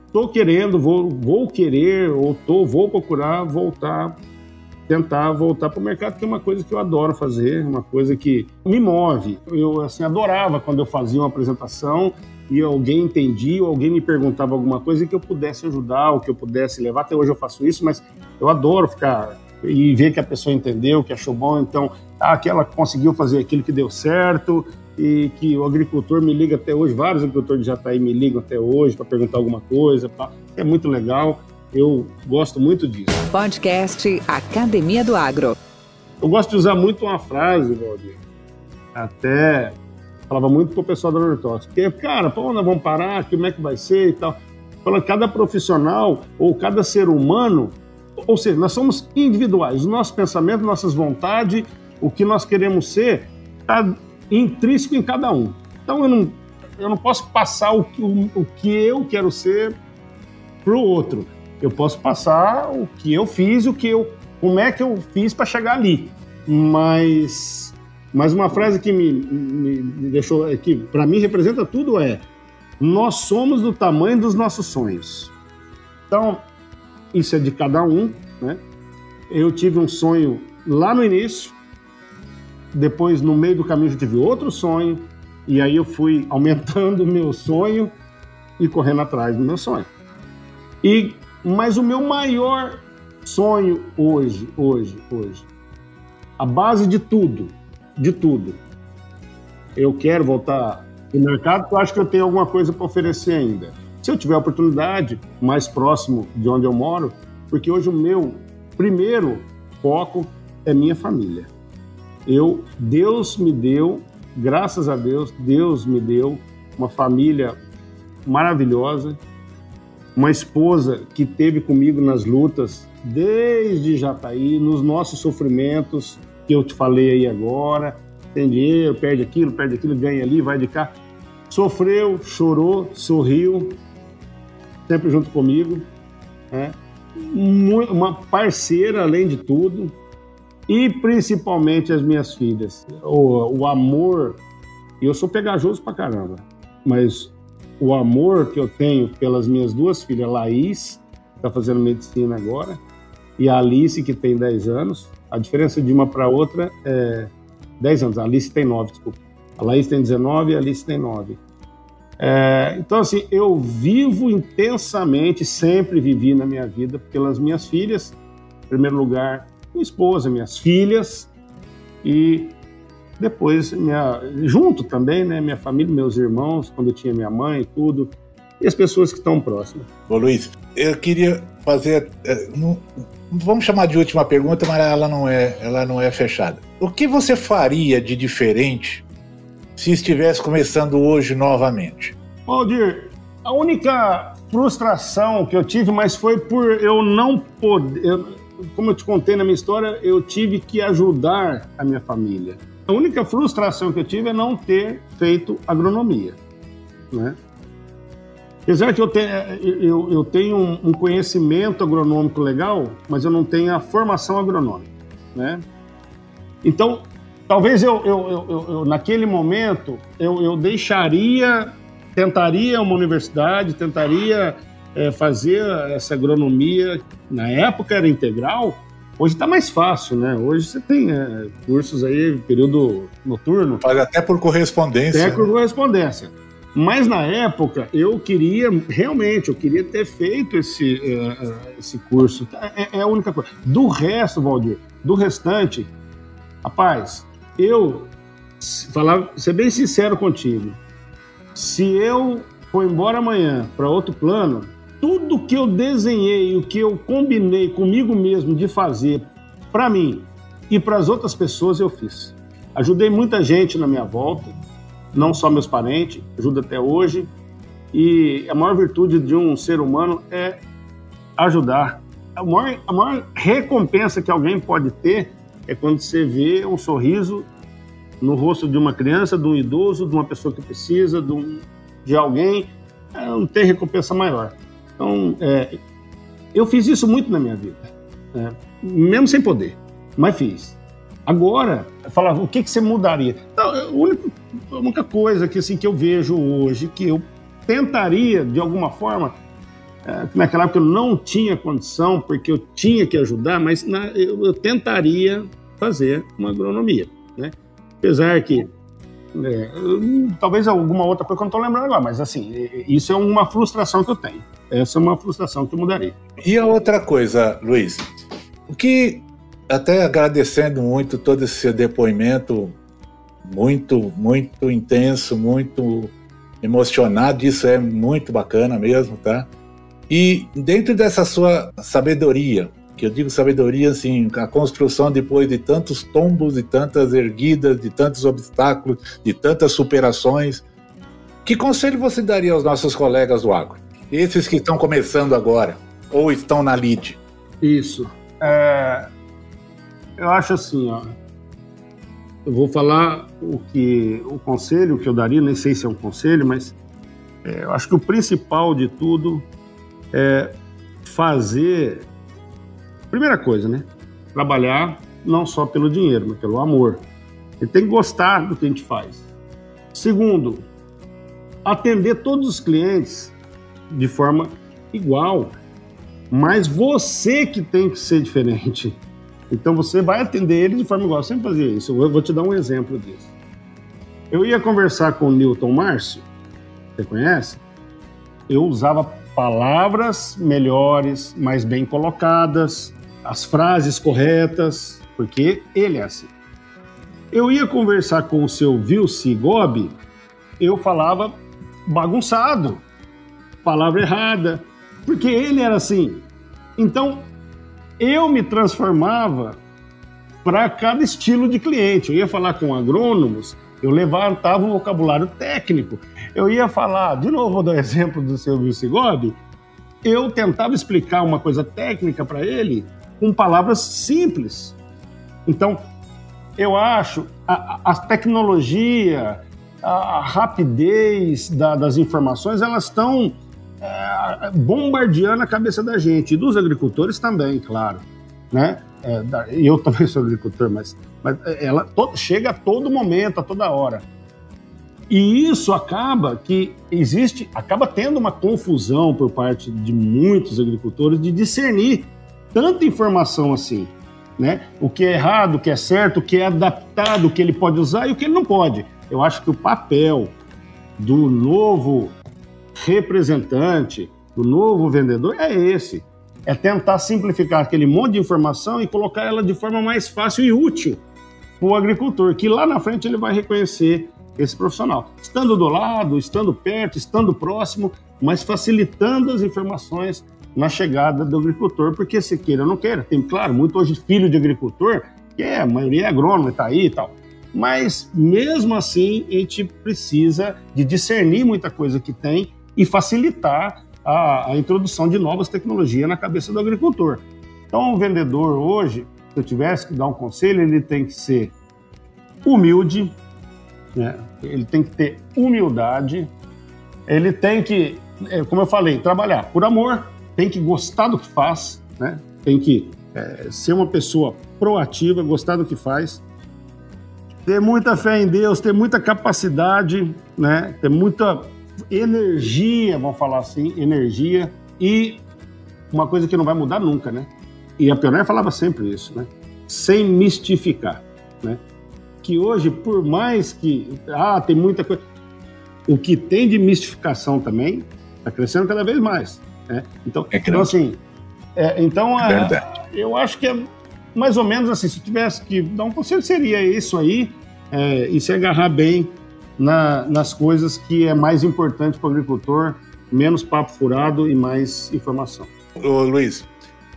Speaker 4: estou querendo, vou querer, vou procurar tentar voltar para o mercado, que é uma coisa que eu adoro fazer, uma coisa que me move. Eu assim, adorava quando eu fazia uma apresentação e alguém entendia, ou alguém me perguntava alguma coisa e que eu pudesse ajudar, ou que eu pudesse levar. Até hoje eu faço isso, mas eu adoro ficar e ver que a pessoa entendeu, que achou bom, então, que ela conseguiu fazer aquilo que deu certo, e que o agricultor me liga até hoje, vários agricultores de Jataí me ligam até hoje para perguntar alguma coisa, é muito legal, eu gosto muito disso.
Speaker 2: Podcast Academia do Agro.
Speaker 4: Eu gosto de usar muito uma frase, Valdir, até falava muito pro pessoal da Nortox, porque, cara, onde nós vamos parar, como é que vai ser e tal. Falando, cada profissional ou cada ser humano, ou seja, nós somos individuais, o nosso pensamento, nossas vontades, o que nós queremos ser, está intrínseco em cada um. Então eu não posso passar o que eu quero ser para o outro. Eu posso passar o que eu fiz, como é que eu fiz para chegar ali. Mas uma frase que me deixou aqui, para mim representa tudo, nós somos do tamanho dos nossos sonhos. Então, isso é de cada um, né? Eu tive um sonho lá no início, depois no meio do caminho eu tive outro sonho, e aí eu fui aumentando o meu sonho e correndo atrás do meu sonho. Mas o meu maior sonho hoje, a base de tudo, eu quero voltar no mercado, porque eu acho que eu tenho alguma coisa para oferecer ainda. se eu tiver oportunidade, mais próximo de onde eu moro, porque hoje o meu primeiro foco é minha família. Deus me deu, graças a Deus, Deus me deu uma família maravilhosa, uma esposa que esteve comigo nas lutas desde Jataí, nos nossos sofrimentos, que eu te falei aí agora, tem dinheiro, perde aquilo, ganha ali, vai de cá. Sofreu, chorou, sorriu, sempre junto comigo, né? Uma parceira, além de tudo, e principalmente as minhas filhas. O amor, e eu sou pegajoso pra caramba, mas o amor que eu tenho pelas minhas duas filhas, Laís, que está fazendo medicina agora, e a Alice, que tem 10 anos. A diferença de uma para outra é 10 anos. A Alice tem 9, desculpa. A Laís tem 19 e a Alice tem 9. Então, assim, eu vivo intensamente, sempre vivi na minha vida pelas minhas filhas. Em primeiro lugar, minha esposa, minhas filhas. E depois, junto também, né? Minha família, meus irmãos, quando eu tinha minha mãe e tudo. E as pessoas que estão próximas.
Speaker 3: Ô Luiz, eu queria fazer... vamos chamar de última pergunta, mas ela não é fechada. O que você faria de diferente se estivesse começando hoje novamente?
Speaker 4: Valdir, a única frustração que eu tive, mas foi por eu não poder... como eu te contei na minha história, eu tive que ajudar a minha família. A única frustração que eu tive é não ter feito agronomia, né? Apesar que eu tenho um conhecimento agronômico legal, mas eu não tenho a formação agronômica, né? Então, talvez eu naquele momento, eu tentaria uma universidade, tentaria fazer essa agronomia. Na época era integral, hoje está mais fácil, né? Hoje você tem cursos aí, período noturno.
Speaker 3: Faz até por correspondência.
Speaker 4: Até por correspondência. Mas na época eu queria ter feito esse curso. É a única coisa. Do resto, Valdir, do restante, rapaz, ser bem sincero contigo, se eu for embora amanhã para outro plano, tudo que eu desenhei, o que eu combinei comigo mesmo de fazer para mim e para as outras pessoas, eu fiz. Ajudei muita gente na minha volta, não só meus parentes, ajuda até hoje. E a maior virtude de um ser humano é ajudar. A maior recompensa que alguém pode ter é quando você vê um sorriso no rosto de uma criança, de um idoso, de uma pessoa que precisa, de alguém. Não tem recompensa maior. Então, eu fiz isso muito na minha vida, mesmo sem poder, mas fiz. Agora, eu falava, o que você mudaria? Então, a única coisa que eu vejo hoje, que eu tentaria, de alguma forma, naquela época eu não tinha condição, porque eu tinha que ajudar, mas eu tentaria fazer uma agronomia, né? Apesar que, talvez alguma outra coisa que eu não estou lembrando agora, mas assim, isso é uma frustração que eu tenho. Essa é uma frustração que eu mudaria.
Speaker 3: E a outra coisa, Luiz, o que... Até agradecendo muito todo esse seu depoimento, muito, muito intenso, muito emocionado, isso é muito bacana mesmo, tá? E dentro dessa sua sabedoria, que eu digo sabedoria, assim, a construção depois de tantos tombos, de tantas erguidas, de tantos obstáculos, de tantas superações, que conselho você daria aos nossos colegas do agro? Esses que estão começando agora, ou estão na lide?
Speaker 4: Isso. Eu acho assim, eu vou falar o conselho que eu daria, nem sei se é um conselho, mas eu acho que o principal de tudo é fazer, primeira coisa, né? Trabalhar não só pelo dinheiro, mas pelo amor. Ele tem que gostar do que a gente faz. Segundo, atender todos os clientes de forma igual, mas você que tem que ser diferente. Então você vai atender ele de forma igual. Eu sempre fazia isso. Eu vou te dar um exemplo disso. Eu ia conversar com o Newton Márcio, você conhece? Eu usava palavras melhores, mais bem colocadas, as frases corretas, porque ele é assim. Eu ia conversar com o seu Vilci Gobi, eu falava bagunçado. palavra errada, porque ele era assim. Então, eu me transformava para cada estilo de cliente. Eu ia falar com agrônomos, eu levantava um vocabulário técnico. Eu ia falar, de novo, vou dar o exemplo do seu Vilsigob, eu tentava explicar uma coisa técnica para ele com palavras simples. Então, eu acho a tecnologia, a rapidez das informações, elas estão bombardeando a cabeça da gente, e dos agricultores também, claro, né? Eu também sou agricultor, mas ela chega a todo momento, a toda hora. E isso acaba tendo uma confusão por parte de muitos agricultores de discernir tanta informação assim, né? O que é errado, o que é certo, o que é adaptado, o que ele pode usar e o que ele não pode. Eu acho que o papel do novo representante, do novo vendedor, é esse. É tentar simplificar aquele monte de informação e colocar ela de forma mais fácil e útil para o agricultor, que lá na frente ele vai reconhecer esse profissional. Estando do lado, estando perto, estando próximo, mas facilitando as informações na chegada do agricultor, porque se queira ou não queira. Tem, claro, muito hoje filho de agricultor, que a maioria é agrônomo, está aí e tal. Mas, mesmo assim, a gente precisa de discernir muita coisa que tem e facilitar a introdução de novas tecnologias na cabeça do agricultor. Então, o vendedor hoje, se eu tivesse que dar um conselho, ele tem que ser humilde, né? Ele tem que ter humildade, ele tem que, como eu falei, trabalhar por amor, tem que gostar do que faz, né? Tem que ser uma pessoa proativa, gostar do que faz, ter muita fé em Deus, ter muita capacidade, né? Ter muita energia, vamos falar assim, energia, e uma coisa que não vai mudar nunca, né? E a Pioneer falava sempre isso, né? Sem mistificar, né? Que hoje, por mais que tem muita coisa, o que tem de mistificação também está crescendo cada vez mais, né? Então assim, eu acho que é mais ou menos assim, se tivesse que dar um conselho, seria isso aí, e se agarrar bem nas coisas que é mais importante para o agricultor, menos papo furado e mais informação.
Speaker 3: Ô, Luiz,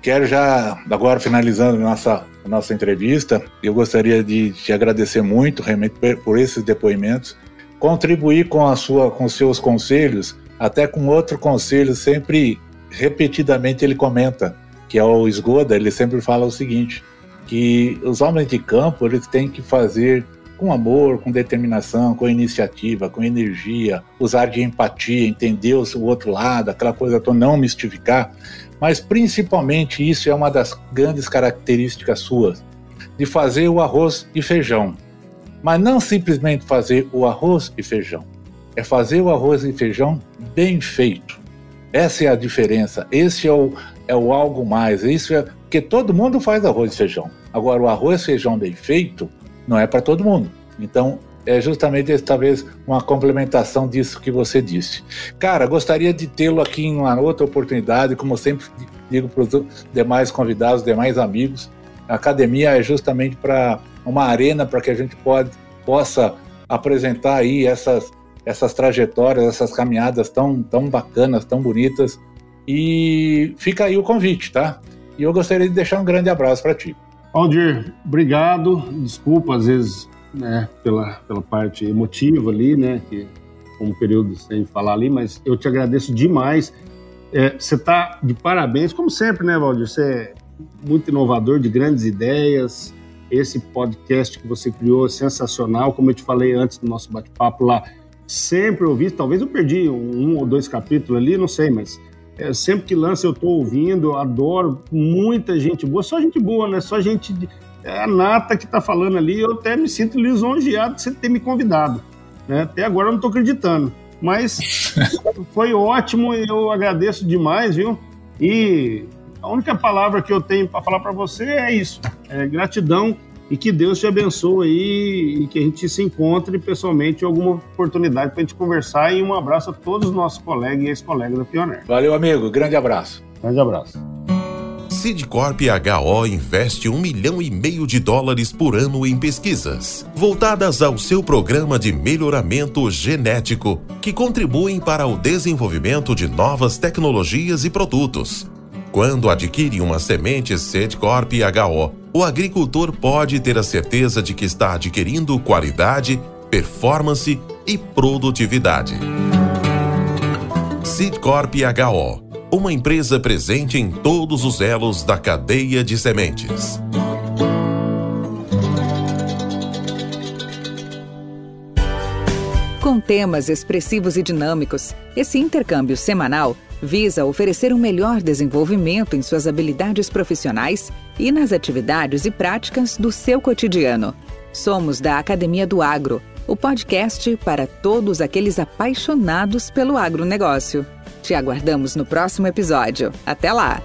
Speaker 3: quero já, agora finalizando a nossa entrevista, eu gostaria de te agradecer muito realmente por esses depoimentos, contribuir com os seus conselhos, até com outro conselho, sempre, repetidamente ele comenta, que é o Esgoda, ele sempre fala o seguinte, que os homens de campo, eles têm que fazer com amor, com determinação, com iniciativa, com energia, usar de empatia, entender o outro lado, aquela coisa toda, não mistificar, mas principalmente isso é uma das grandes características suas, de fazer o arroz e feijão. Mas não simplesmente fazer o arroz e feijão, é fazer o arroz e feijão bem feito. Essa é a diferença, esse é o algo mais, isso é porque todo mundo faz arroz e feijão. Agora, o arroz e feijão bem feito não é para todo mundo. Então, é justamente talvez uma complementação disso que você disse. Cara, gostaria de tê-lo aqui em uma outra oportunidade, como eu sempre digo para os demais convidados, demais amigos, a academia é justamente para uma arena para que a gente possa apresentar aí essas trajetórias, essas caminhadas tão bacanas, tão bonitas, e fica aí o convite, tá? E eu gostaria de deixar um grande abraço para ti.
Speaker 4: Valdir, obrigado. Desculpa, às vezes, né, pela parte emotiva ali, né, que um período sem falar ali, mas eu te agradeço demais. Você está de parabéns, como sempre, né, Valdir? Você é muito inovador, de grandes ideias. Esse podcast que você criou é sensacional, como eu te falei antes do nosso bate-papo lá. Sempre ouvi, talvez eu perdi um ou dois capítulos ali, não sei, mas sempre que lança eu estou ouvindo, eu adoro, muita gente boa, só gente boa, né? Só gente, a nata que está falando ali, eu até me sinto lisonjeado de você ter me convidado, né? Até agora eu não estou acreditando, mas foi ótimo, eu agradeço demais, viu? E a única palavra que eu tenho para falar para você é isso, gratidão, e que Deus te abençoe aí, e que a gente se encontre pessoalmente em alguma oportunidade para a gente conversar, e um abraço a todos os nossos colegas e ex-colegas da Pioneer.
Speaker 3: Valeu, amigo, grande abraço.
Speaker 4: Grande abraço.
Speaker 1: Sidcorp HO investe US$1,5 milhão por ano em pesquisas, voltadas ao seu programa de melhoramento genético, que contribuem para o desenvolvimento de novas tecnologias e produtos. Quando adquire uma semente Sidcorp HO, o agricultor pode ter a certeza de que está adquirindo qualidade, performance e produtividade. Sidcorp HO, uma empresa presente em todos os elos da cadeia de sementes.
Speaker 2: Com temas expressivos e dinâmicos, esse intercâmbio semanal visa oferecer um melhor desenvolvimento em suas habilidades profissionais e nas atividades e práticas do seu cotidiano. Somos da Academia do Agro, o podcast para todos aqueles apaixonados pelo agronegócio. Te aguardamos no próximo episódio. Até lá!